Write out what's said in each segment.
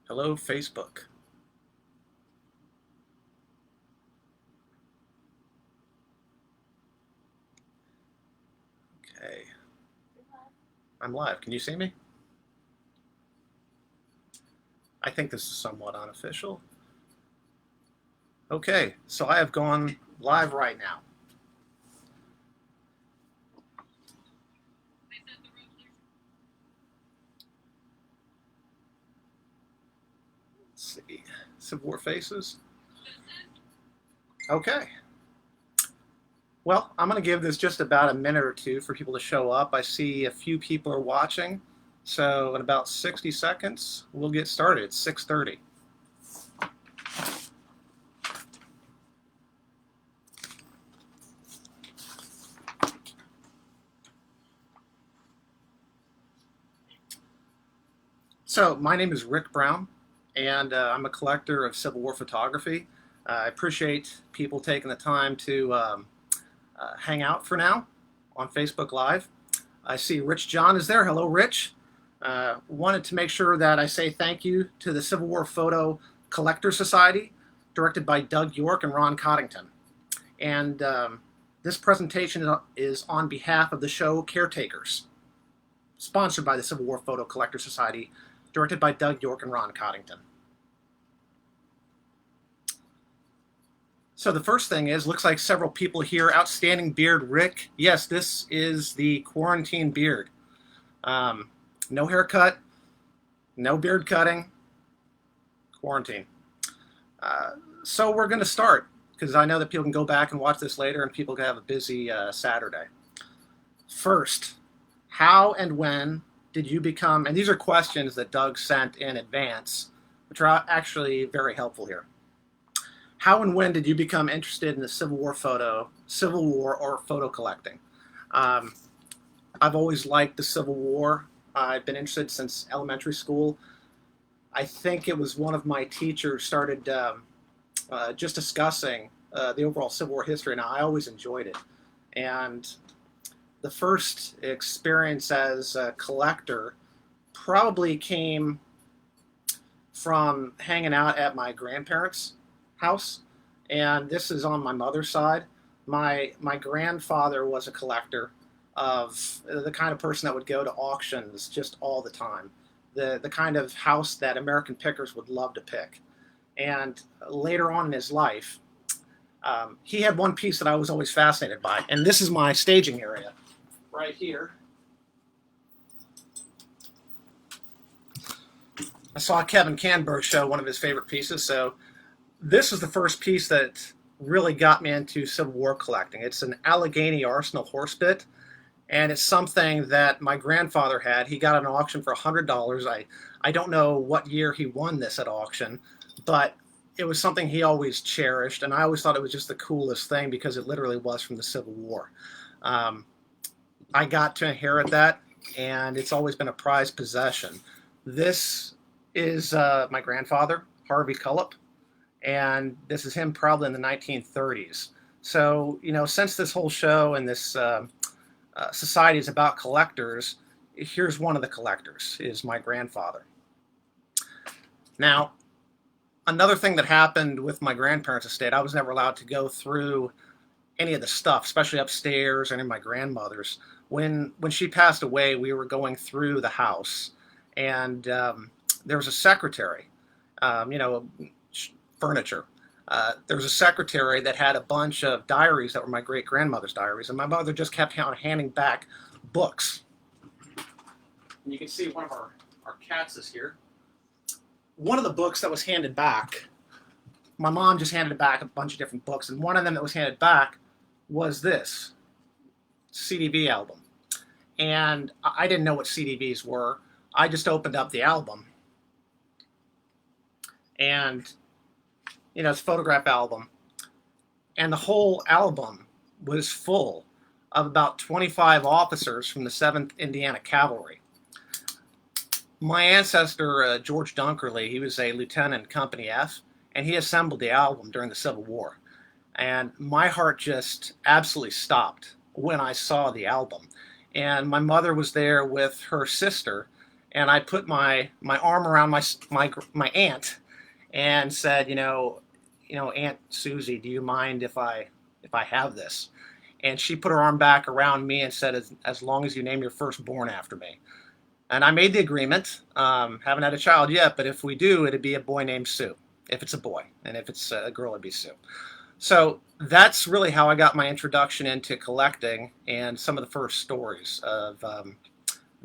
Hello, Facebook. Okay, I'm live. Can you see me? I think this is somewhat unofficial. Okay, so I have gone live right now. Let's see. Civil War faces. Okay. Well, I'm going to give this just about a minute or two for people to show up. I see a few people are watching. So in about 60 seconds, we'll get started. It's 6:30. So my name is Rick Brown, and I'm a collector of Civil War photography. I appreciate people taking the time to hang out for now on Facebook Live. I see Rich John is there. Hello, Rich. Wanted to make sure that I say thank you to the Civil War Photo Collector Society, directed by Doug York and Ron Coddington. And this presentation is on behalf of the show Caretakers, sponsored by the Civil War Photo Collector Society, directed by Doug York and Ron Coddington. So the first thing is, looks like several people here. Outstanding beard, Rick. Yes, this is the quarantine beard. No haircut, no beard cutting, quarantine. So we're going to start, because I know that people can go back and watch this later and people can have a busy Saturday. First, how and when did you become, and these are questions that Doug sent in advance, which are actually very helpful here. How and when did you become interested in the Civil War or photo collecting? I've always liked the Civil War. I've been interested since elementary school. I think it was one of my teachers started just discussing the overall Civil War history, and I always enjoyed it. And the first experience as a collector probably came from hanging out at my grandparents' house, and this is on my mother's side. My grandfather was a collector of the kind of person that would go to auctions just all the time, the kind of house that American pickers would love to pick. And later on in his life, he had one piece that I was always fascinated by, and this is my staging area right here. I saw Kevin Canberg show one of his favorite pieces, so this is the first piece that really got me into Civil War collecting. It's an Allegheny Arsenal horse bit, and it's something that my grandfather had. He got an auction for $100. I don't know what year he won this at auction, but it was something he always cherished, and I always thought it was just the coolest thing because it literally was from the Civil War. I got to inherit that, and it's always been a prized possession. This is my grandfather, Harvey Cullip, and this is him probably in the 1930s. So, you know, since this whole show and this society is about collectors, here's one of the collectors, is my grandfather. Now, another thing that happened with my grandparents' estate, I was never allowed to go through any of the stuff, especially upstairs and in my grandmother's. When she passed away, we were going through the house, and there was a secretary, furniture. There was a secretary that had a bunch of diaries that were my great-grandmother's diaries, and my mother just kept handing back books. And you can see one of our cats is here. One of the books that was handed back, my mom just handed back a bunch of different books, and one of them that was handed back was this CDB album. And I didn't know what CDBs were. I just opened up the album. And, you know, it's a photograph album. And the whole album was full of about 25 officers from the 7th Indiana Cavalry. My ancestor, George Dunkerley, he was a lieutenant in Company F, and he assembled the album during the Civil War. And my heart just absolutely stopped when I saw the album. And my mother was there with her sister, and I put my arm around my aunt and said, Aunt Susie, do you mind if I have this? And she put her arm back around me and said, as long as you name your firstborn after me. And I made the agreement. Haven't had a child yet, but if we do, it'd be a boy named Sue, if it's a boy. And if it's a girl, it'd be Sue. So that's really how I got my introduction into collecting and some of the first stories of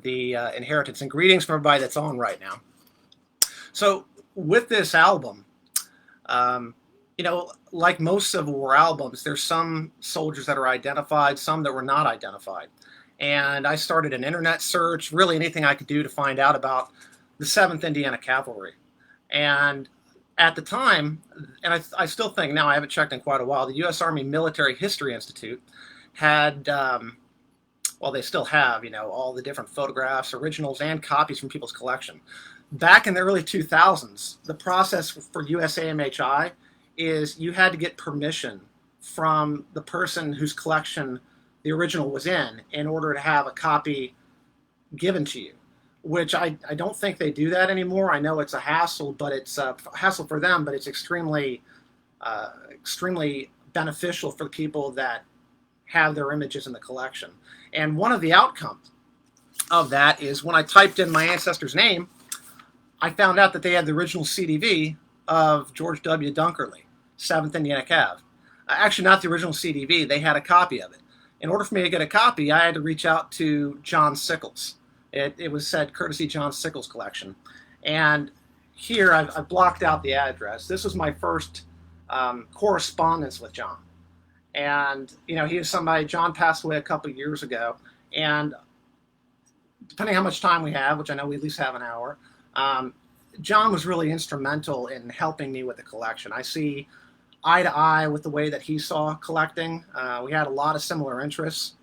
the inheritance. And greetings from everybody that's on right now. So with this album, like most Civil War albums, there's some soldiers that are identified, some that were not identified. And I started an internet search, really anything I could do to find out about the 7th Indiana Cavalry. And at the time, and I still think now, I haven't checked in quite a while, the U.S. Army Military History Institute had, well, they still have, all the different photographs, originals, and copies from people's collection. Back in the early 2000s, the process for USAMHI is you had to get permission from the person whose collection the original was in order to have a copy given to you, which I don't think they do that anymore. I know it's a hassle, but it's a hassle for them, but it's extremely beneficial for the people that have their images in the collection. And one of the outcomes of that is when I typed in my ancestor's name, I found out that they had the original CDV of George W. Dunkerley, 7th Indiana Cav. Actually, not the original CDV. They had a copy of it. In order for me to get a copy, I had to reach out to John Sickles. It was said courtesy John Sickles collection. And here I've blocked out the address. This was my first correspondence with John. And, he was somebody, John passed away a couple of years ago. And depending on how much time we have, which I know we at least have an hour, John was really instrumental in helping me with the collection. I see eye to eye with the way that he saw collecting. We had a lot of similar interests.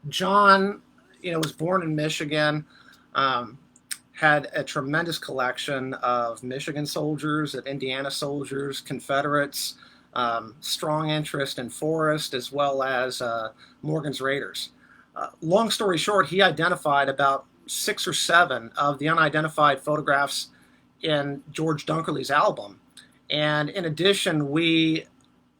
John, was born in Michigan, had a tremendous collection of Michigan soldiers, of Indiana soldiers, Confederates, strong interest in Forrest, as well as Morgan's Raiders. Long story short, he identified about 6 or 7 of the unidentified photographs in George Dunkerley's album. And in addition, we,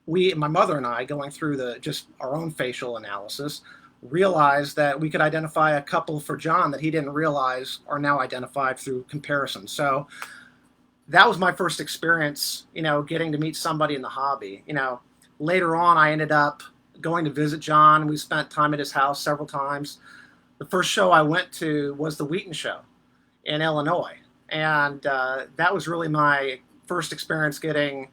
my mother and I, going through just our own facial analysis, realized that we could identify a couple for John that he didn't realize are now identified through comparison. So that was my first experience, getting to meet somebody in the hobby. Later on, I ended up going to visit John. We spent time at his house several times. The first show I went to was the Wheaton Show in Illinois. And that was really my first experience getting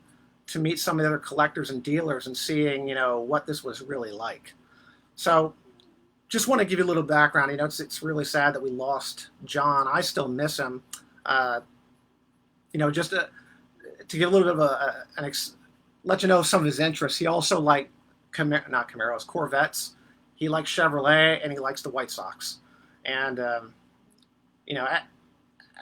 to meet some of the other collectors and dealers and seeing, what this was really like. So just want to give you a little background. It's really sad that we lost John. I still miss him. Just to give a little bit of let you know some of his interests. He also liked not Camaros, Corvettes. He likes Chevrolet, and he likes the White Sox. And,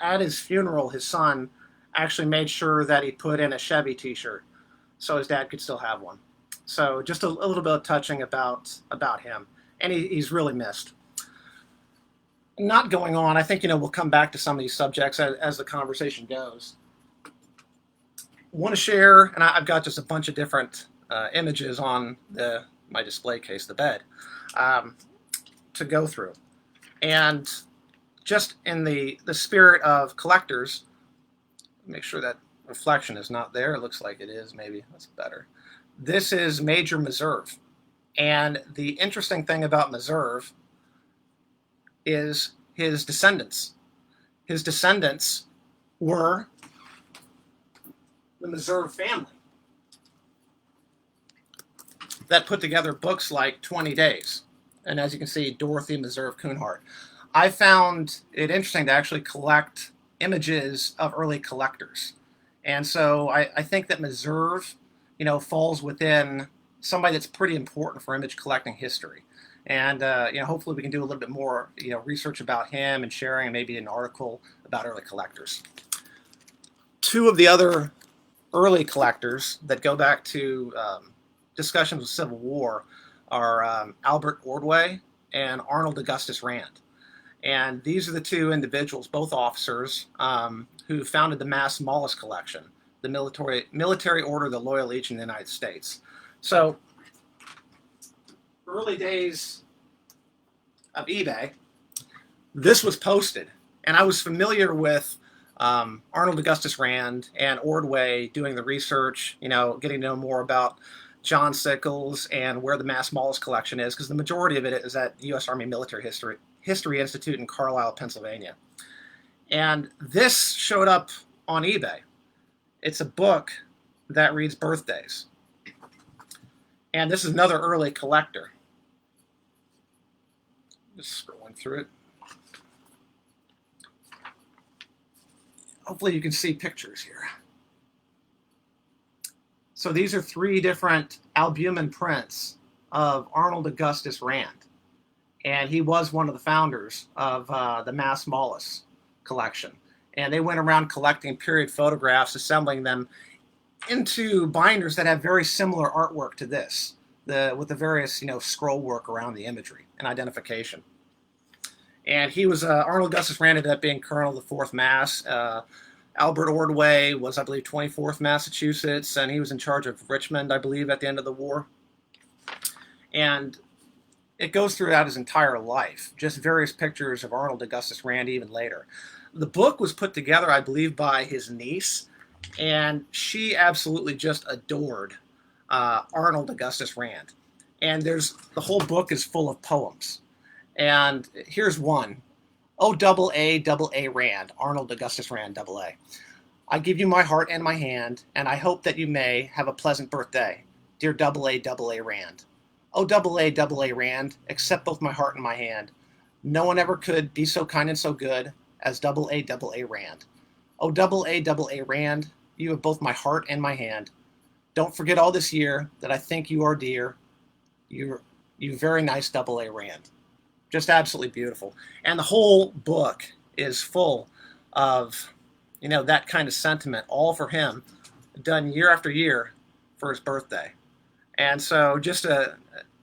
at his funeral, his son actually made sure that he put in a Chevy t-shirt so his dad could still have one. So just a little bit of touching about him. And he's really missed. Not going on, I think, we'll come back to some of these subjects as the conversation goes. Want to share, and I've got just a bunch of different images on my display case, the bed, to go through. And just in the spirit of collectors, make sure that reflection is not there. It looks like it is, maybe. That's better. This is Major Meserve. And the interesting thing about Meserve is his descendants. His descendants were the Meserve family that put together books like 20 Days. And as you can see, Dorothy Meserve Coonhart. I found it interesting to actually collect images of early collectors. And so I think that Meserve, falls within somebody that's pretty important for image collecting history. And, hopefully we can do a little bit more, research about him and sharing maybe an article about early collectors. 2 of the other early collectors that go back to discussions of Civil War are Albert Ordway and Arnold Augustus Rand. And these are the two individuals, both officers, who founded the Mass Mollusk Collection, the military order of the Loyal Legion of the United States. So, early days of eBay, this was posted, and I was familiar with Arnold Augustus Rand and Ordway doing the research, getting to know more about John Sickles and where the Mass Mollusk Collection is, because the majority of it is at the U.S. Army Military History Institute in Carlisle, Pennsylvania. And this showed up on eBay. It's a book that reads birthdays. And this is another early collector. Just scrolling through it. Hopefully you can see pictures here. So these are 3 different albumin prints of Arnold Augustus Rand. And he was one of the founders of the Mass Mollusk Collection. And they went around collecting period photographs, assembling them into binders that have very similar artwork to this, with the various scroll work around the imagery and identification. And he was Arnold Augustus Rand ended up being Colonel of the 4th Mass. Albert Ordway was, I believe, 24th Massachusetts, and he was in charge of Richmond, I believe, at the end of the war. And it goes throughout his entire life, just various pictures of Arnold Augustus Rand even later. The book was put together, I believe, by his niece, and she absolutely just adored Arnold Augustus Rand. And the whole book is full of poems. And here's one. Oh, AA Rand, Arnold Augustus Rand, AA. I give you my heart and my hand, and I hope that you may have a pleasant birthday, dear AA Rand. Oh, AA Rand, accept both my heart and my hand. No one ever could be so kind and so good as AA Rand. Oh, AA Rand, you have both my heart and my hand. Don't forget all this year that I think you are dear. You very nice AA Rand. Just absolutely beautiful. And the whole book is full of, that kind of sentiment, all for him, done year after year for his birthday. And so just a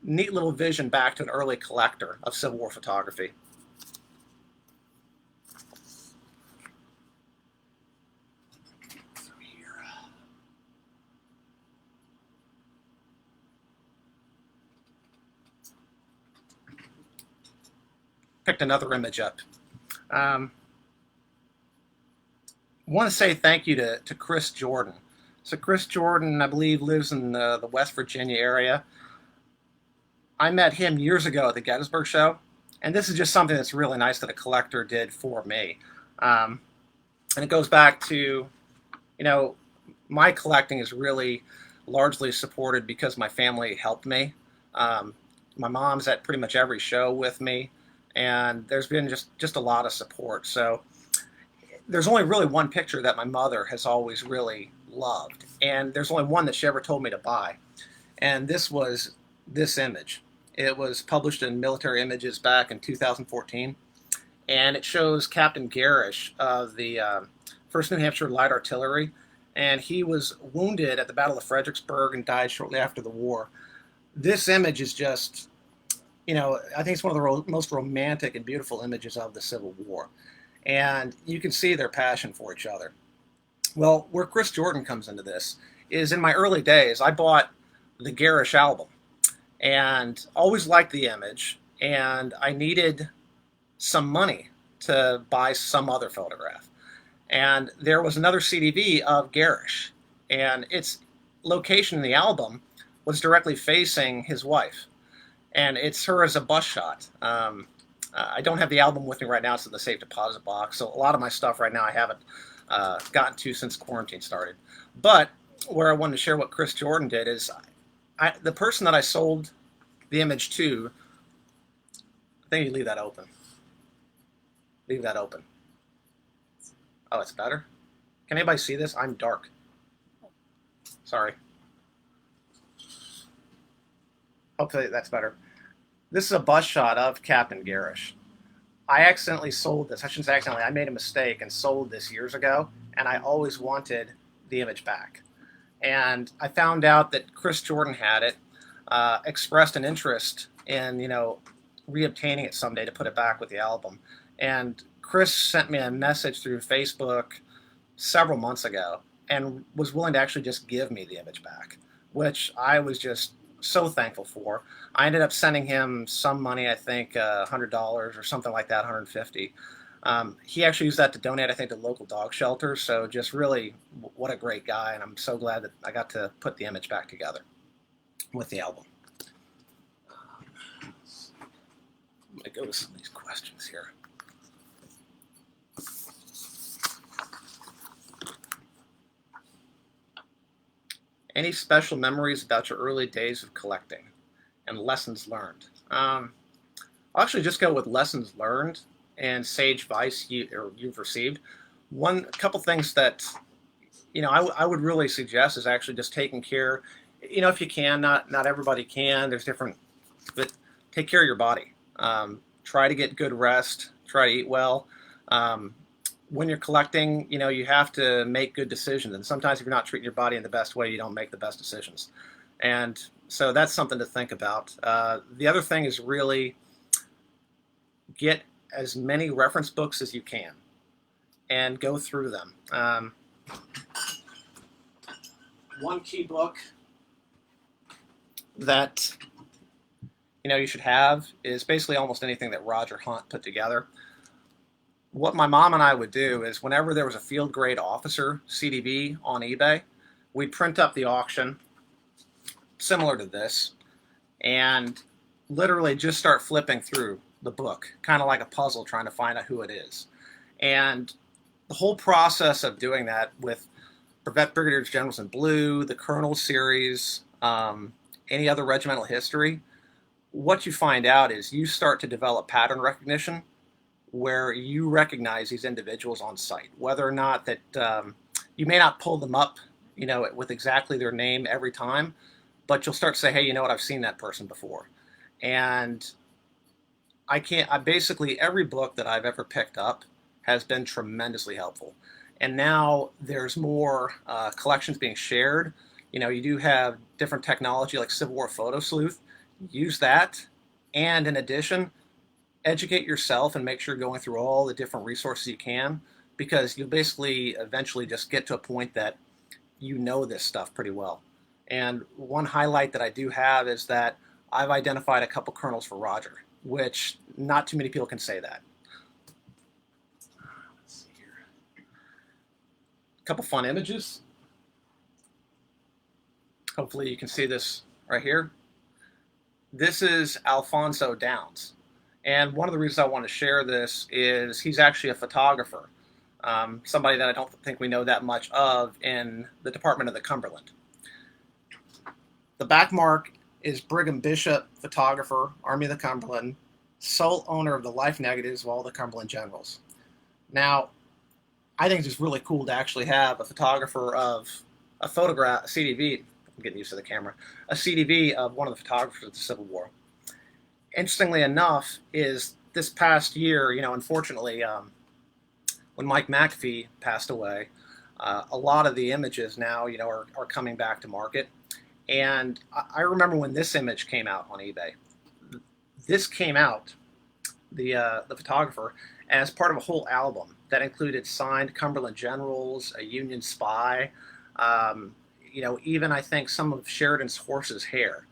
neat little vision back to an early collector of Civil War photography. Picked another image up. I want to say thank you to Chris Jordan. So Chris Jordan, I believe, lives in the West Virginia area. I met him years ago at the Gettysburg Show, and this is just something that's really nice that a collector did for me. And it goes back to, my collecting is really largely supported because my family helped me. My mom's at pretty much every show with me, and there's been just a lot of support. So there's only really one picture that my mother has always really loved, and there's only one that she ever told me to buy, and this was this image. It was published in Military Images back in 2014, and it shows Captain Garish of the 1st New Hampshire Light Artillery, and he was wounded at the Battle of Fredericksburg and died shortly after the war. This image is just, I think it's one of the most romantic and beautiful images of the Civil War. And you can see their passion for each other. Well, where Chris Jordan comes into this is in my early days, I bought the Garish album and always liked the image, and I needed some money to buy some other photograph. And there was another CDV of Garish, and its location in the album was directly facing his wife. And it's her as a bust shot. I don't have the album with me right now. It's in the safe deposit box. So a lot of my stuff right now I haven't gotten to since quarantine started. But where I wanted to share what Chris Jordan did is the person that I sold the image to, I think you leave that open. Leave that open. Oh, it's better? Can anybody see this? I'm dark. Sorry. Hopefully that's better. This is a bust shot of Captain Garish. I accidentally sold this. I shouldn't say accidentally. I made a mistake and sold this years ago, and I always wanted the image back. And I found out that Chris Jordan had it, expressed an interest in, reobtaining it someday to put it back with the album. And Chris sent me a message through Facebook several months ago and was willing to actually just give me the image back, which I was just so thankful for. I ended up sending him some money, I think $100 or something like that, 150. He actually used that to donate, I think, to local dog shelters. So just really, what a great guy, and I'm so glad that I got to put the image back together with the album. Let me go to some of these questions here. Any special memories about your early days of collecting and lessons learned? I'll actually just go with lessons learned and sage advice you've received. A couple things that I would really suggest is actually just taking care. If you can, not everybody can. There's different, but take care of your body. Try to get good rest. Try to eat well. When you're collecting, you have to make good decisions. And sometimes if you're not treating your body in the best way, you don't make the best decisions. And so that's something to think about. The other thing is really get as many reference books as you can and go through them. One key book that you should have is basically almost anything that Roger Hunt put together. What my mom and I would do is whenever there was a field grade officer CDB on eBay, we'd print up the auction similar to this and literally just start flipping through the book, kind of like a puzzle, trying to find out who it is. And the whole process of doing that with Brevet Brigadiers Generals in Blue, the Colonel series, any other regimental history, what you find out is you start to develop pattern recognition where you recognize these individuals on site, whether or not that you may not pull them up, with exactly their name every time, but you'll start to say, hey, you know what, I've seen that person before. And I basically every book that I've ever picked up has been tremendously helpful. And now there's more collections being shared. You do have different technology like Civil War Photo Sleuth. Use that. And in addition, educate yourself and make sure you're going through all the different resources you can, because you'll basically eventually just get to a point that you know this stuff pretty well. And one highlight that I do have is that I've identified a couple colonels for Roger, which not too many people can say that. Let's see here. A couple fun images. Hopefully you can see this right here. This is Alfonso Downs. And one of the reasons I want to share this is he's actually a photographer, somebody that I don't think we know that much of in the Department of the Cumberland. The back mark is Brigham Bishop, photographer, Army of the Cumberland, sole owner of the life negatives of all the Cumberland generals. Now, I think it's just really cool to actually have a photographer of a photograph, a CDV, I'm getting used to the camera, a CDV of one of the photographers of the Civil War. Interestingly enough, is this past year, unfortunately, when Mike McAfee passed away, a lot of the images now, are coming back to market. And I remember when this image came out on eBay. This came out, the photographer, as part of a whole album that included signed Cumberland generals, a Union spy, even I think some of Sheridan's horse's hair.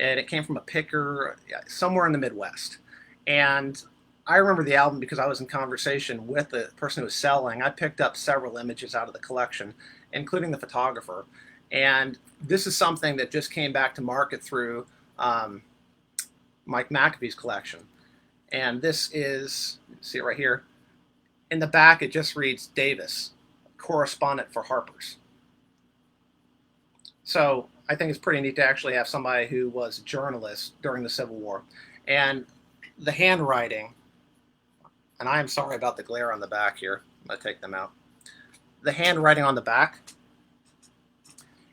And it came from a picker somewhere in the Midwest. And I remember the album because I was in conversation with the person who was selling. I picked up several images out of the collection, including the photographer. And this is something that just came back to market through Mike McAfee's collection. And this is, see it right here. In the back, it just reads Davis, correspondent for Harper's. So I think it's pretty neat to actually have somebody who was a journalist during the Civil War. And the handwriting, and I am sorry about the glare on the back here. I'm going to take them out. The handwriting on the back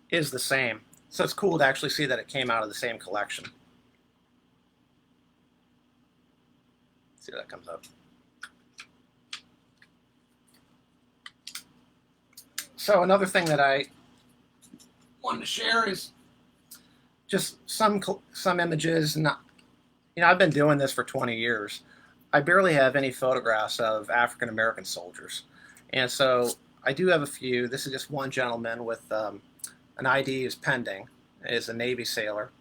is the same. So it's cool to actually see that it came out of the same collection. Let's see if that comes up. So another thing that I wanted to share is just some images. I've been doing this for 20 years. I barely have any photographs of African American soldiers, and so I do have a few. This is just one gentleman with an ID is pending, is a Navy sailor,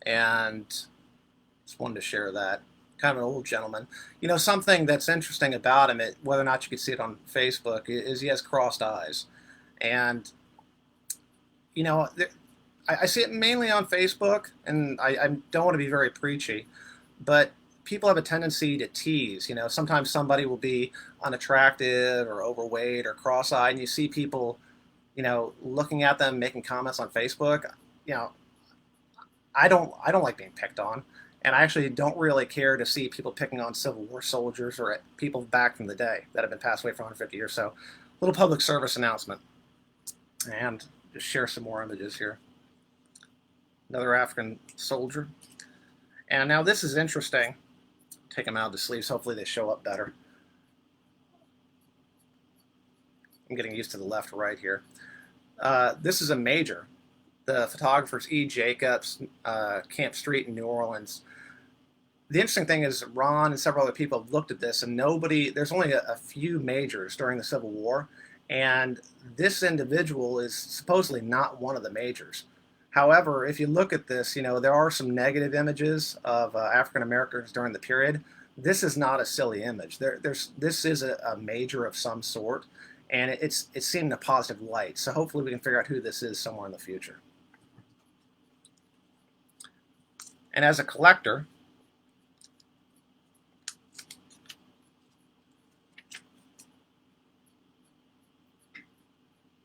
and just wanted to share that. Kind of an old gentleman. You know, something that's interesting about him, whether or not you could see it on Facebook, is he has crossed eyes. And, you know, I see it mainly on Facebook, and I don't want to be very preachy, but people have a tendency to tease. You know, sometimes somebody will be unattractive or overweight or cross-eyed, and you see people, you know, looking at them, making comments on Facebook. You know, I don't like being picked on, and I actually don't really care to see people picking on Civil War soldiers or people back from the day that have been passed away for 150 years. So, little public service announcement, and just share some more images here. Another African soldier, and now this is interesting. Take them out of the sleeves. Hopefully, they show up better. I'm getting used to the left right here. This is a major. The photographer's E. Jacobs, Camp Street in New Orleans. The interesting thing is Ron and several other people have looked at this, and there's only a few majors during the Civil War, and this individual is supposedly not one of the majors. However, if you look at this, you know, there are some negative images of African Americans during the period. This is not a silly image. This is a major of some sort, and it's seen in a positive light. So hopefully we can figure out who this is somewhere in the future. And as a collector,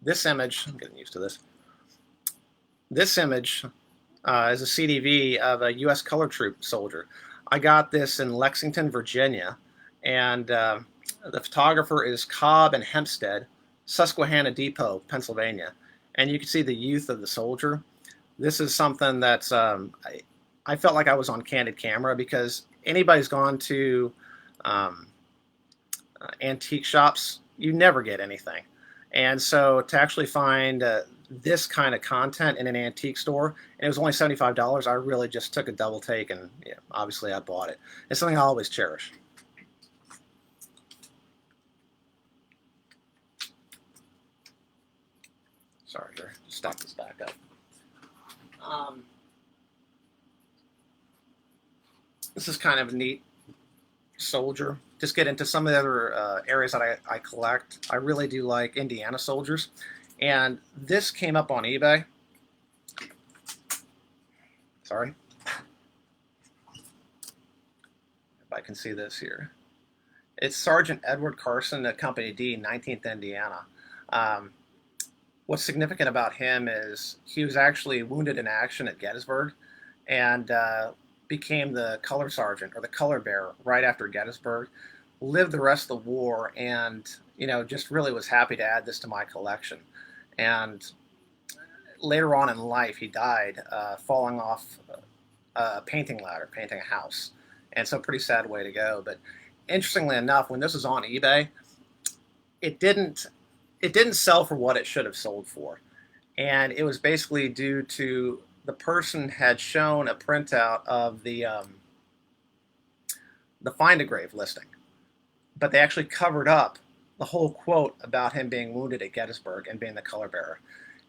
this image, I'm getting used to this. This image is a CDV of a U.S. color troop soldier. I got this in Lexington, Virginia, and the photographer is Cobb and Hempstead, Susquehanna Depot, Pennsylvania. And you can see the youth of the soldier. This is something that's, I felt like I was on candid camera, because anybody's gone to antique shops, you never get anything. And so to actually find this kind of content in an antique store, and it was only $75, I really just took a double take, and yeah, obviously I bought it. It's something I always cherish. Sorry, here, stack this back up. This is kind of a neat soldier. Just get into some of the other areas that I collect. I really do like Indiana soldiers. And this came up on eBay. Sorry. If I can see this here. It's Sergeant Edward Carson, Company D, 19th Indiana. What's significant about him is he was actually wounded in action at Gettysburg, and became the color sergeant or the color bearer right after Gettysburg. Lived the rest of the war, and you know, just really was happy to add this to my collection. And later on in life, he died falling off a painting ladder, painting a house, and so pretty sad way to go. But interestingly enough, when this was on eBay, it didn't sell for what it should have sold for, and it was basically due to the person had shown a printout of the Find a Grave listing, but they actually covered up the whole quote about him being wounded at Gettysburg and being the color bearer.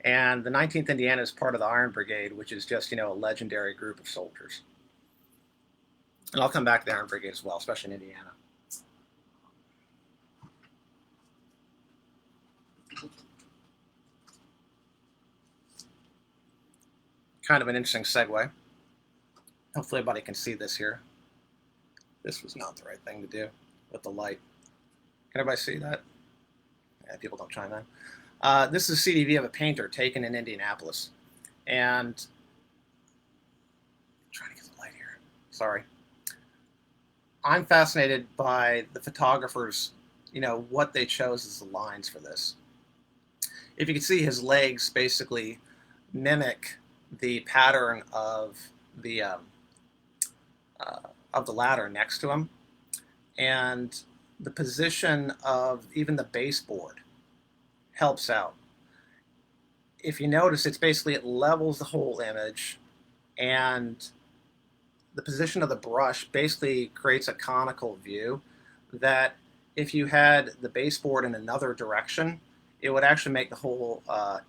And the 19th Indiana is part of the Iron Brigade, which is just, you know, a legendary group of soldiers. And I'll come back to the Iron Brigade as well, especially in Indiana. Kind of an interesting segue. Hopefully everybody can see this here. This was not the right thing to do with the light. Can everybody see that? Yeah, people don't chime in. This is a CDV of a painter taken in Indianapolis. And I'm trying to get the light here. Sorry. I'm fascinated by the photographers, you know, what they chose as the lines for this. If you can see, his legs basically mimic the pattern of the ladder next to him, and the position of even the baseboard helps out. If you notice, it's basically, it levels the whole image, and the position of the brush basically creates a conical view that if you had the baseboard in another direction, it would actually make the whole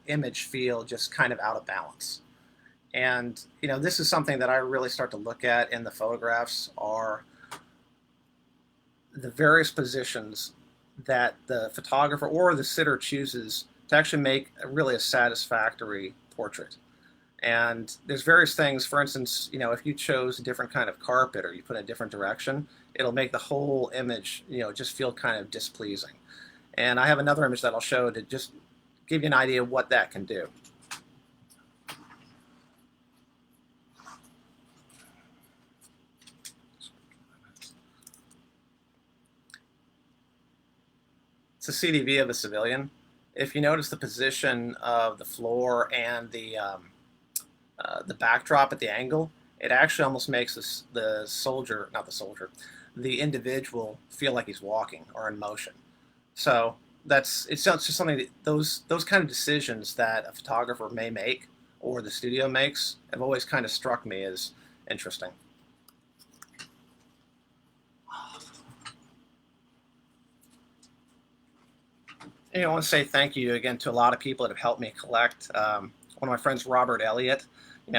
image feel just kind of out of balance. And this is something that I really start to look at in the photographs are the various positions that the photographer or the sitter chooses to actually make really a satisfactory portrait. And there's various things. For instance, if you chose a different kind of carpet or you put it in a different direction, it'll make the whole image, just feel kind of displeasing. And I have another image that I'll show to just give you an idea of what that can do. It's a CDV of a civilian. If you notice the position of the floor and the backdrop at the angle, it actually almost makes the individual feel like he's walking or in motion. So it's just something that those kind of decisions that a photographer may make or the studio makes have always kind of struck me as interesting. I want to say thank you again to a lot of people that have helped me collect. One of my friends, Robert Elliott,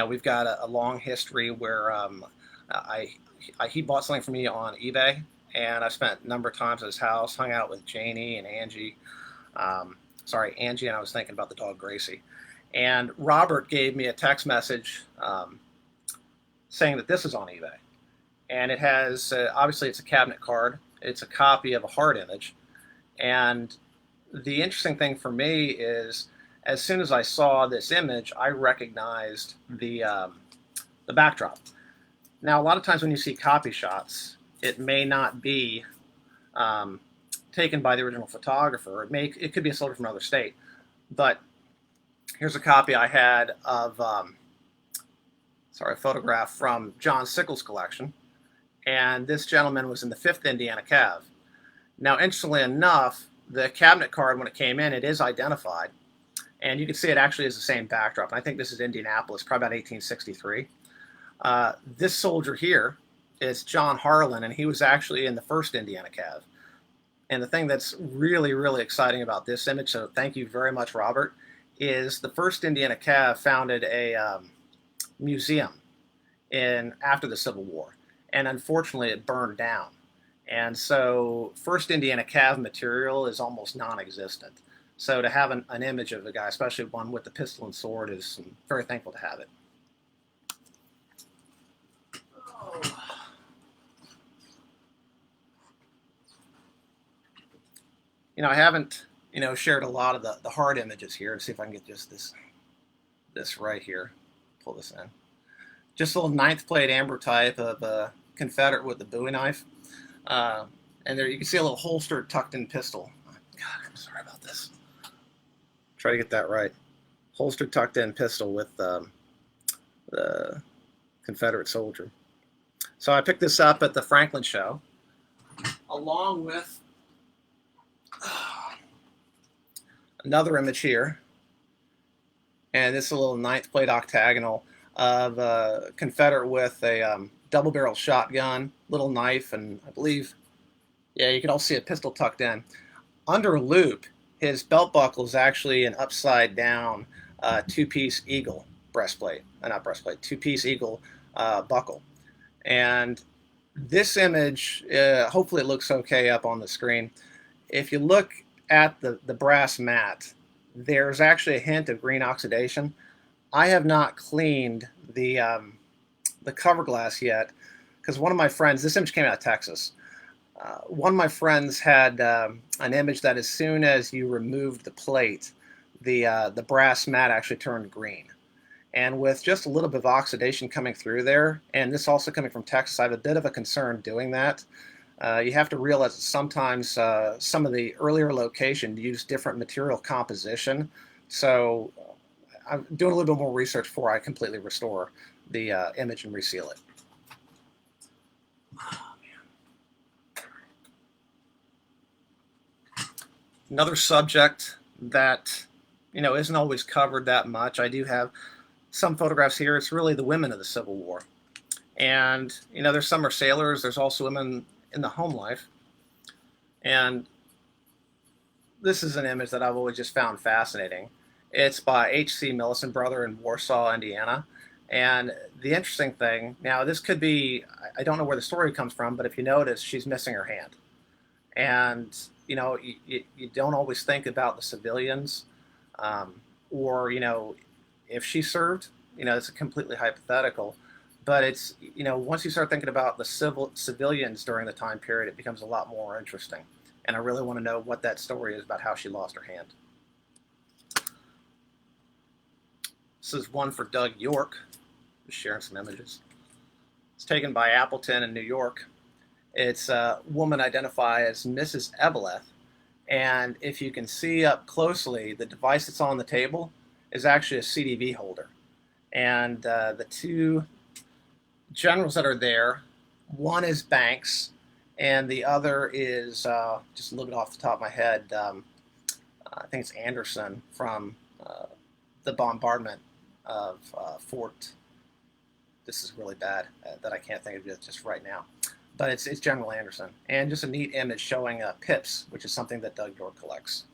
we've got a long history where he bought something for me on eBay, and I spent a number of times at his house, hung out with Janie and Angie. Angie, and I was thinking about the dog Gracie. And Robert gave me a text message saying that this is on eBay. And it has, obviously it's a cabinet card. It's a copy of a hard image. And the interesting thing for me is, as soon as I saw this image, I recognized the backdrop. Now, a lot of times when you see copy shots, it may not be taken by the original photographer. It could be a soldier from another state. But here's a copy I had of a photograph from John Sickles' collection. And this gentleman was in the 5th Indiana Cav. Now, interestingly enough, the cabinet card, when it came in, it is identified. And you can see it actually is the same backdrop. And I think this is Indianapolis, probably about 1863. This soldier here is John Harlan, and he was actually in the 1st Indiana Cav. And the thing that's really, really exciting about this image, so thank you very much, Robert, is the 1st Indiana Cav founded a museum after the Civil War. And unfortunately, it burned down. And so 1st Indiana Cav material is almost non-existent. So to have an image of a guy, especially one with the pistol and sword, I'm very thankful to have it. I haven't, shared a lot of the hard images here. Let's see if I can get just this right here. Pull this in. Just a little 9th plate ambrotype of a Confederate with a Bowie knife. And there you can see a little holstered tucked-in pistol. God, I'm sorry about this. Try to get that right. Holstered tucked-in pistol with the Confederate soldier. So I picked this up at the Franklin show, along with another image here. And this is a little 9th plate octagonal of a Confederate with a double-barrel shotgun, little knife, and I believe, yeah, you can also see a pistol tucked in. Under loop, his belt buckle is actually an upside-down 2-piece eagle breastplate. Not breastplate, 2-piece eagle buckle. And this image, hopefully it looks okay up on the screen. If you look at the brass mat, there's actually a hint of green oxidation. I have not cleaned the cover glass yet, because one of my friends, this image came out of Texas, one of my friends had an image that as soon as you removed the plate, the brass mat actually turned green. And with just a little bit of oxidation coming through there, and this also coming from Texas, I have a bit of a concern doing that. You have to realize that sometimes some of the earlier location use different material composition. So I'm doing a little bit more research before I completely restore the image and reseal it. Oh, man. Another subject that isn't always covered that much. I do have some photographs here. It's really the women of the Civil War. And, there's some are sailors, there's also women in the home life. And this is an image that I've always just found fascinating. It's by H.C. Millicent Brother in Warsaw, Indiana. And the interesting thing, now this could be, I don't know where the story comes from, but if you notice, she's missing her hand. And, you don't always think about the civilians, or, if she served, it's a completely hypothetical. But it's, once you start thinking about the civilians during the time period, it becomes a lot more interesting. And I really want to know what that story is about how she lost her hand. This is one for Doug York. Just sharing some images. It's taken by Appleton in New York. It's a woman identified as Mrs. Eveleth. And if you can see up closely, the device that's on the table is actually a CDV holder. And the two generals that are there, one is Banks, and the other is, just a little bit off the top of my head, I think it's Anderson from the bombardment of Fort. This is really bad that I can't think of it just right now. But it's General Anderson. And just a neat image showing pips, which is something that Doug York collects.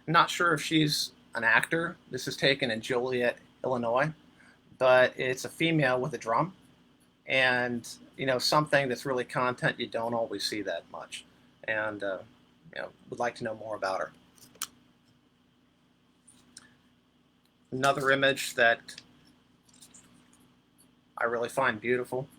Not sure if she's an actor. This is taken in Joliet, Illinois. But it's a female with a drum. And, something that's really content you don't always see that much. And, would like to know more about her. Another image that I really find beautiful.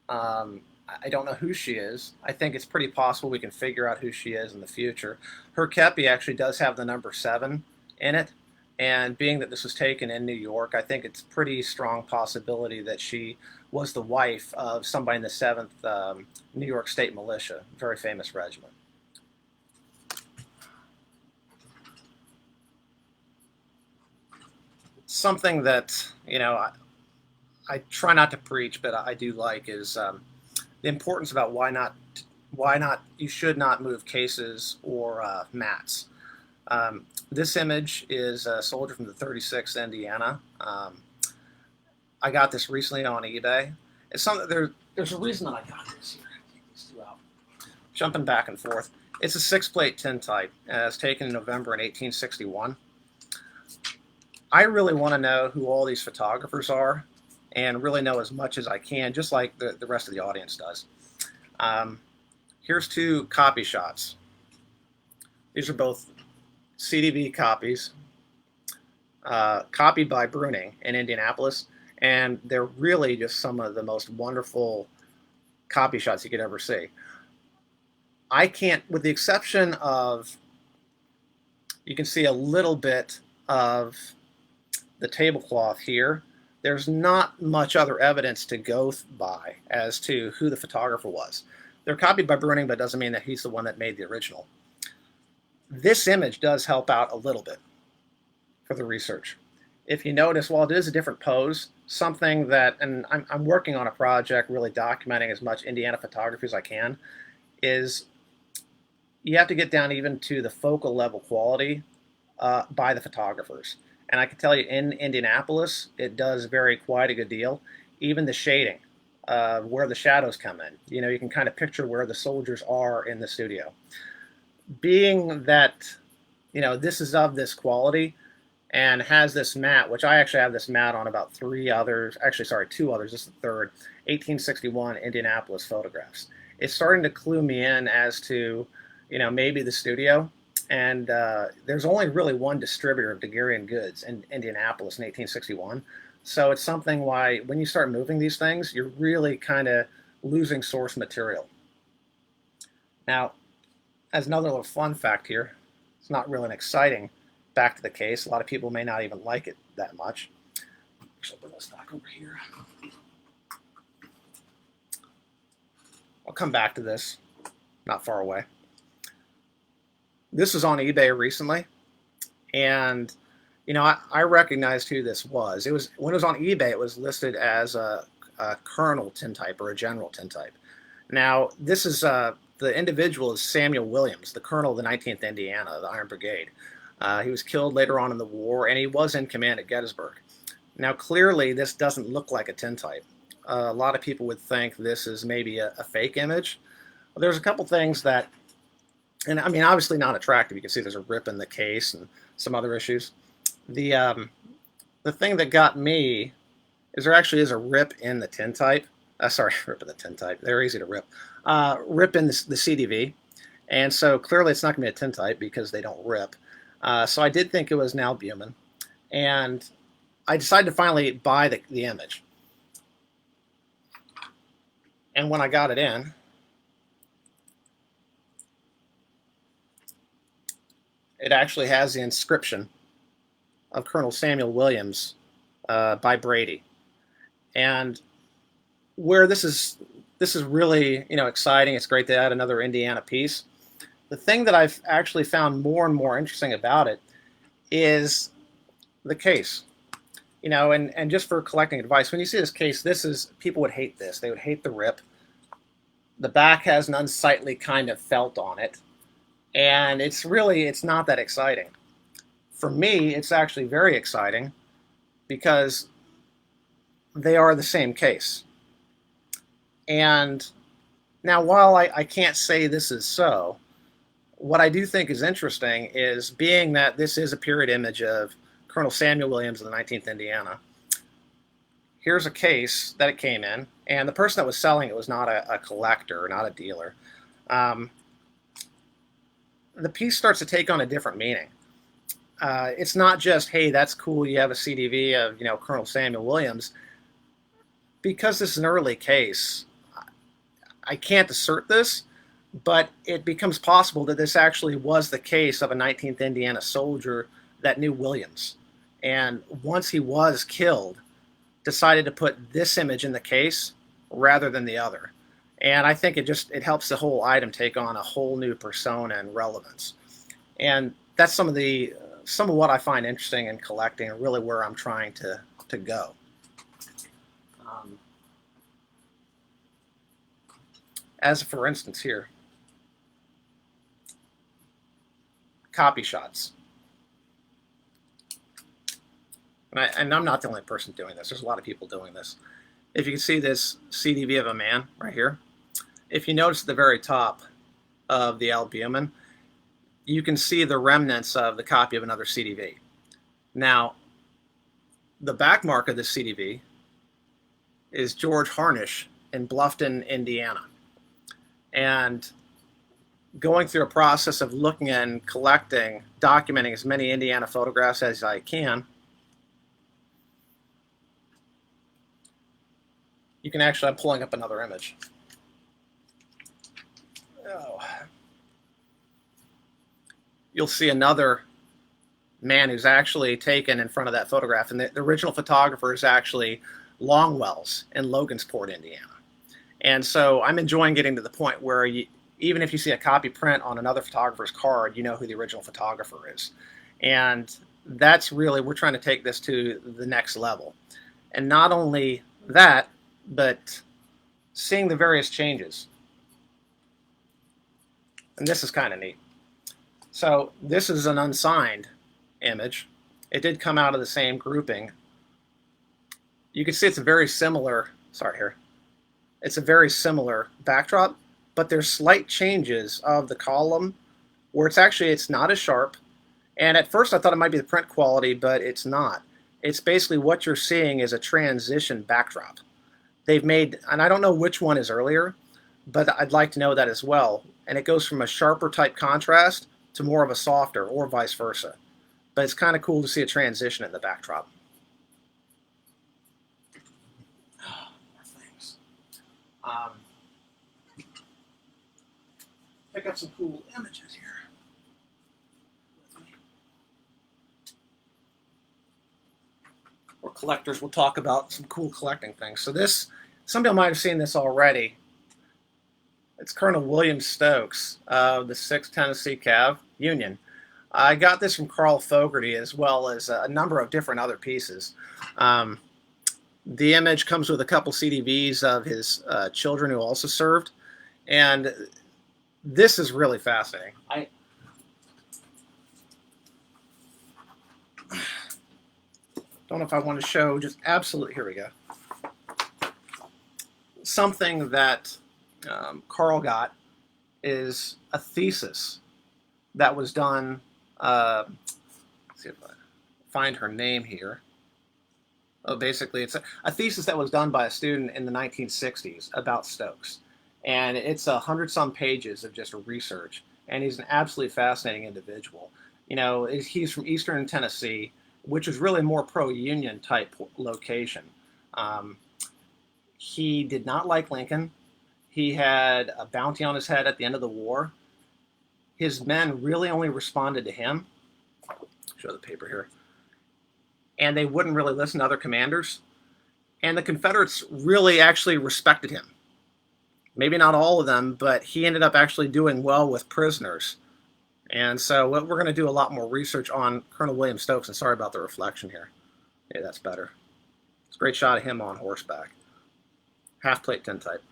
I don't know who she is. I think it's pretty possible we can figure out who she is in the future. Her kepi actually does have the number 7 in it. And being that this was taken in New York, I think it's pretty strong possibility that she was the wife of somebody in the 7th New York State Militia, very famous regiment. Something that, I try not to preach, but I do like is the importance about why not, you should not move cases or mats. This image is a soldier from the 36th Indiana. I got this recently on eBay. It's something there's a reason that I got this here. Take these two out. Jumping back and forth. It's a 6-plate tintype. It's taken in November in 1861. I really want to know who all these photographers are and really know as much as I can, just like the rest of the audience does. Here's 2 copy shots. These are both CDV copies, copied by Bruning in Indianapolis, and they're really just some of the most wonderful copy shots you could ever see. I can't, with the exception of, you can see a little bit of the tablecloth here, there's not much other evidence to go by as to who the photographer was. They're copied by Bruning, but it doesn't mean that he's the one that made the original. This image does help out a little bit for the research. If you notice, while it is a different pose, something that, and I'm working on a project really documenting as much Indiana photography as I can, is you have to get down even to the focal level quality by the photographers. And I can tell you in Indianapolis, it does vary quite a good deal. Even the shading, where the shadows come in. You can kind of picture where the soldiers are in the studio. Being that, this is of this quality and has this mat, which I actually have this mat on about 2 others, this is the third, 1861 Indianapolis photographs. It's starting to clue me in as to, maybe the studio. And there's only really one distributor of Daguerrean goods in Indianapolis in 1861. So it's something why when you start moving these things, you're really kind of losing source material. Now, as another little fun fact here, it's not really an exciting fact of the case. A lot of people may not even like it that much. Actually, put this back over here. I'll come back to this, not far away. This was on eBay recently, and I recognized who this was. It was when it was on eBay, it was listed as a colonel tintype or a general tintype. Now, this is the individual is Samuel Williams, the colonel of the 19th Indiana, the Iron Brigade. He was killed later on in the war, and he was in command at Gettysburg. Now, clearly, this doesn't look like a tintype. A lot of people would think this is maybe a fake image. Well, there's a couple things that, and I mean, obviously not attractive. You can see there's a rip in the case and some other issues. The thing that got me is there actually is a rip in the tintype. Sorry, rip in the tintype. They're easy to rip. Rip in the CDV. And so clearly it's not going to be a tintype because they don't rip. So I did think it was an albumin. And I decided to finally buy the image. And when I got it in, it actually has the inscription of Colonel Samuel Williams by Brady. And where this is really exciting. It's great to add another Indiana piece. The thing that I've actually found more and more interesting about it is the case. And just for collecting advice, when you see this case, people would hate this. They would hate the rip. The back has an unsightly kind of felt on it. And it's not that exciting. For me, it's actually very exciting because they are the same case. And now, while I can't say this is so, what I do think is interesting is, being that this is a period image of Colonel Samuel Williams of the 19th Indiana, here's a case that it came in, and the person that was selling it was not a collector, not a dealer. The piece starts to take on a different meaning. It's not just, hey, that's cool, you have a CDV of Colonel Samuel Williams. Because this is an early case, I can't assert this, but it becomes possible that this actually was the case of a 19th Indiana soldier that knew Williams. And once he was killed, decided to put this image in the case rather than the other. And I think it helps the whole item take on a whole new persona and relevance. And that's some of what I find interesting in collecting, and really where I'm trying to go. As for instance here, copy shots. And I'm not the only person doing this. There's a lot of people doing this. If you can see this CDV of a man right here, if you notice at the very top of the albumin, you can see the remnants of the copy of another CDV. Now, the back mark of this CDV is George Harnish in Bluffton, Indiana. And going through a process of looking and collecting, documenting as many Indiana photographs as I can, you can actually, I'm pulling up another image. Oh. You'll see another man who's actually taken in front of that photograph. And the original photographer is actually Longwells in Logansport, Indiana. And so I'm enjoying getting to the point where even if you see a copy print on another photographer's card, you know who the original photographer is. And that's really, we're trying to take this to the next level. And not only that, but seeing the various changes. And this is kind of neat. So this is an unsigned image. It did come out of the same grouping. You can see it's a very similar, it's a very similar backdrop, but there's slight changes of the column where it's not as sharp. And at first I thought it might be the print quality, but it's not. It's basically what you're seeing is a transition backdrop. They've made, and I don't know which one is earlier, but I'd like to know that as well. And it goes from a sharper type contrast to more of a softer, or vice versa. But it's kind of cool to see a transition in the backdrop. More things. Pick up some cool images here. Or collectors will talk about some cool collecting things. So this, some people might have seen this already. It's Colonel William Stokes of the 6th Tennessee Cav Union. I got this from Carl Fogarty, as well as a number of different other pieces. The image comes with a couple CDVs of his children who also served. And this is really fascinating. don't know if I want to show just absolutely, here we go. Something that Carl got is a thesis that was done, let's see if I find her name here. Oh, basically, it's a thesis that was done by a student in the 1960s about Stokes. And it's 100-some pages of just research. And he's an absolutely fascinating individual. You know, he's from Eastern Tennessee, which is really more pro-Union type location. He did not like Lincoln. He had a bounty on his head at the end of the war. His men really only responded to him. Show the paper here. And they wouldn't really listen to other commanders. And the Confederates really actually respected him. Maybe not all of them, but he ended up actually doing well with prisoners. And so we're going to do a lot more research on Colonel William Stokes. And sorry about the reflection here. Yeah, that's better. It's a great shot of him on horseback. Half-plate tintype.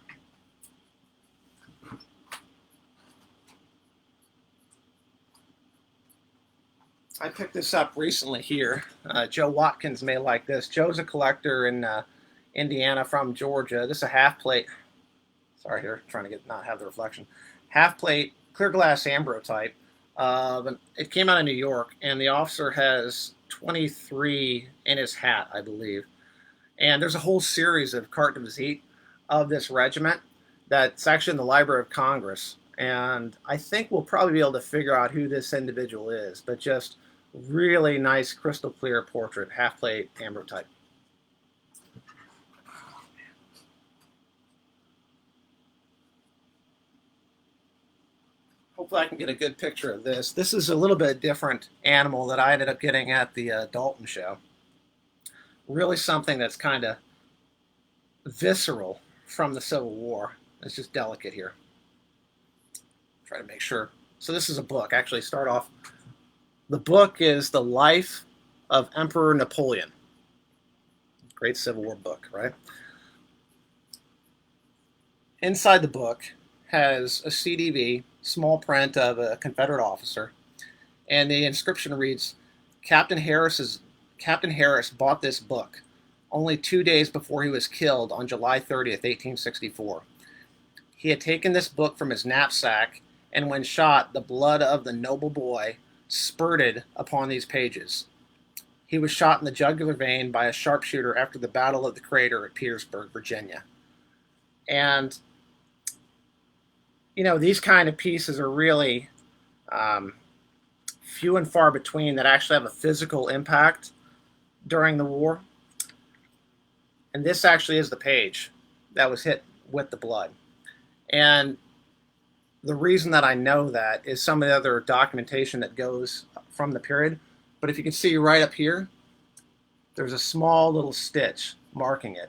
I picked this up recently here. Joe Watkins may like this. Joe's a collector in Indiana from Georgia. This is a half-plate. Sorry here, trying to not have the reflection. Half-plate, clear glass ambrotype. It came out of New York, and the officer has 23 in his hat, I believe. And there's a whole series of carte de visite of this regiment that's actually in the Library of Congress. And I think we'll probably be able to figure out who this individual is, but just really nice crystal clear portrait, half-plate ambrotype. Hopefully I can get a good picture of this. This is a little bit different animal that I ended up getting at the Dalton show. Really something that's kind of visceral from the Civil War. It's just delicate here. Try to make sure. So this is a book. Actually, start off. The book is The Life of Emperor Napoleon. Great Civil War book, right? Inside the book has a CDV, small print of a Confederate officer, and the inscription reads, Captain Harris bought this book only 2 days before he was killed on July 30th, 1864. He had taken this book from his knapsack, and when shot, the blood of the noble boy spurted upon these pages. He was shot in the jugular vein by a sharpshooter after the Battle of the Crater at Petersburg, Virginia. And, you know, these kind of pieces are really few and far between that actually have a physical impact during the war. And this actually is the page that was hit with the blood. And the reason that I know that is some of the other documentation that goes from the period. But if you can see right up here, there's a small little stitch marking it.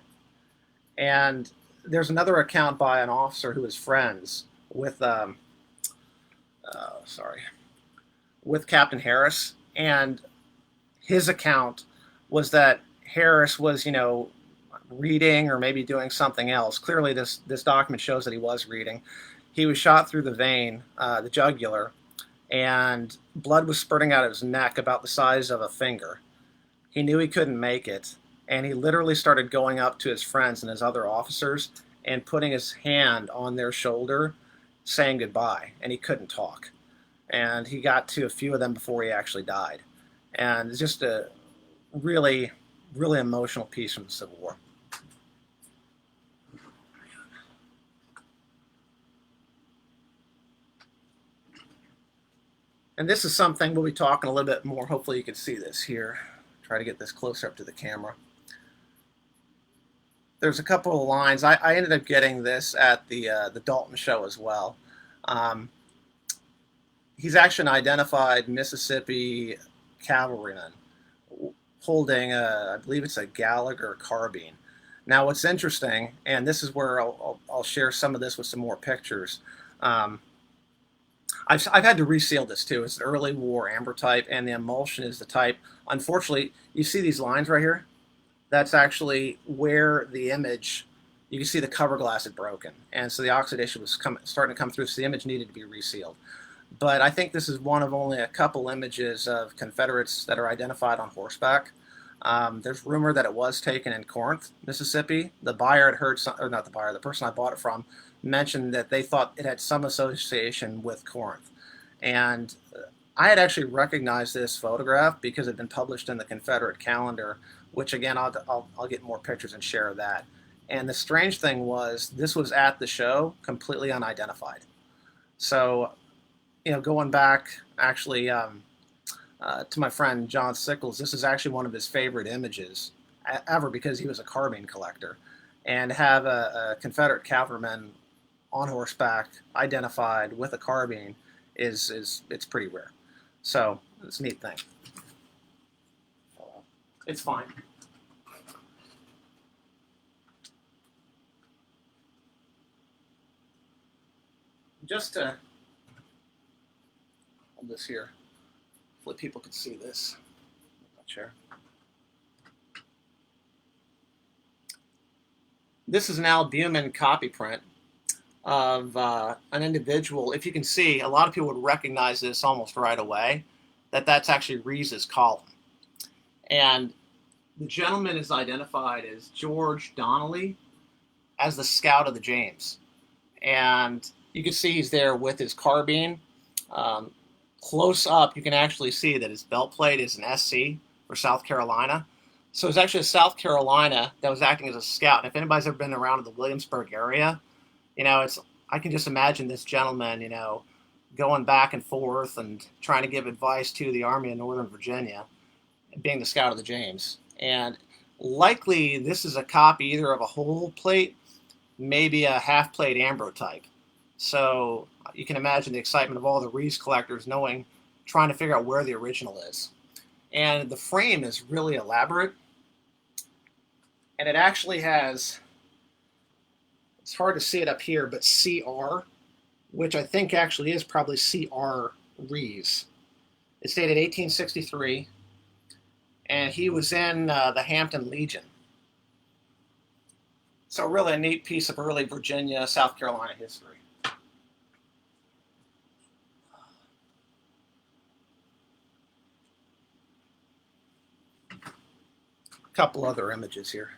And there's another account by an officer who was friends with, with Captain Harris. And his account was that Harris was, you know, reading or maybe doing something else. Clearly this document shows that he was reading. He was shot through the vein, the jugular, and blood was spurting out of his neck about the size of a finger. He knew he couldn't make it, and he literally started going up to his friends and his other officers and putting his hand on their shoulder, saying goodbye, and he couldn't talk. And he got to a few of them before he actually died. And it's just a really, really emotional piece from the Civil War. And this is something we'll be talking a little bit more. Hopefully you can see this here. Try to get this closer up to the camera. There's a couple of lines. I ended up getting this at the Dalton show as well. He's actually an identified Mississippi cavalryman holding, I believe it's a Gallagher carbine. Now what's interesting, and this is where I'll share some of this with some more pictures. I've had to reseal this too. It's an early war ambrotype, and the emulsion is the type. Unfortunately, you see these lines right here? That's actually where the image, you can see the cover glass had broken. And so the oxidation was starting to come through, so the image needed to be resealed. but I think this is one of only a couple images of Confederates that are identified on horseback. There's rumor that it was taken in Corinth, Mississippi. The buyer had heard, or not the buyer, the person I bought it from mentioned that they thought it had some association with Corinth. And I had actually recognized this photograph because it had been published in the Confederate calendar, which again, I'll get more pictures and share that. And the strange thing was, this was at the show, completely unidentified. So, going back actually to my friend John Sickles, this is actually one of his favorite images ever because he was a carbine collector. And have a Confederate cavalryman on horseback identified with a carbine it's pretty rare. So it's a neat thing. It's fine. Just to hold this here, hopefully people can see this. Not sure. This is an albumin copy print of an individual. If you can see, a lot of people would recognize this almost right away, that's actually Rees's column. And the gentleman is identified as George Donnelly as the scout of the James. And you can see he's there with his carbine. Close up, you can actually see that his belt plate is an SC for South Carolina. So it's actually South Carolina that was acting as a scout. And if anybody's ever been around in the Williamsburg area, I can just imagine this gentleman, going back and forth and trying to give advice to the Army of Northern Virginia, being the scout of the James. And likely this is a copy either of a whole plate, maybe a half plate ambrotype. So you can imagine the excitement of all the Rees collectors trying to figure out where the original is. And the frame is really elaborate. And it actually has, it's hard to see it up here, but CR, which I think actually is probably CR Rees. It's dated 1863, and he was in the Hampton Legion. So really a neat piece of early Virginia, South Carolina history. A couple other images here.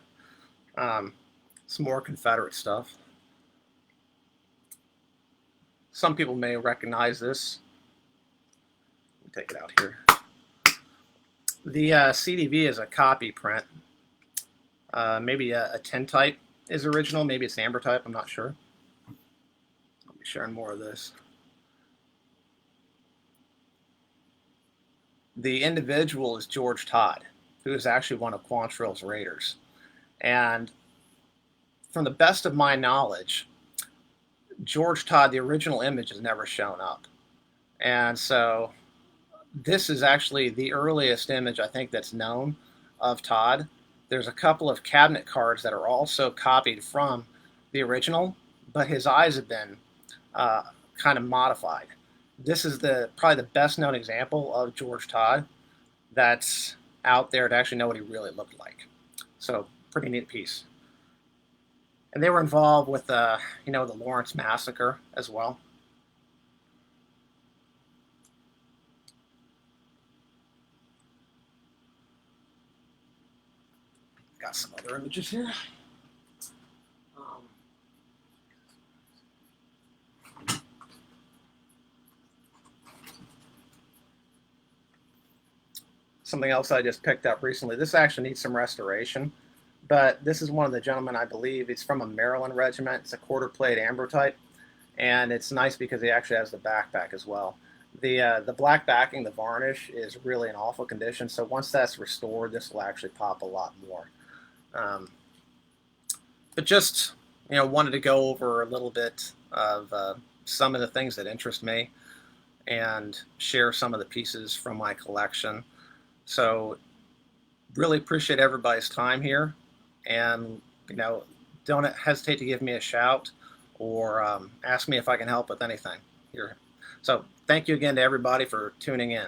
Some more Confederate stuff. Some people may recognize this. Let me take it out here. The CDV is a copy print. Maybe a tintype is original. Maybe it's an ambrotype. I'm not sure. I'll be sharing more of this. The individual is George Todd, who is actually one of Quantrill's raiders. And from the best of my knowledge, George Todd, the original image, has never shown up. And so this is actually the earliest image I think that's known of Todd. There's a couple of cabinet cards that are also copied from the original, but his eyes have been kind of modified. This is probably the best known example of George Todd that's out there to actually know what he really looked like. So pretty neat piece. And they were involved with the Lawrence Massacre as well. Got some other images here. Something else I just picked up recently. This actually needs some restoration, but this is one of the gentlemen, I believe. It's from a Maryland regiment. It's a quarter plate ambrotype, and it's nice because he actually has the backpack as well. The black backing, the varnish, is really in awful condition, so once that's restored, this will actually pop a lot more. But just, wanted to go over a little bit of some of the things that interest me and share some of the pieces from my collection. So really appreciate everybody's time here, and don't hesitate to give me a shout or ask me if I can help with anything here. So thank you again to everybody for tuning in.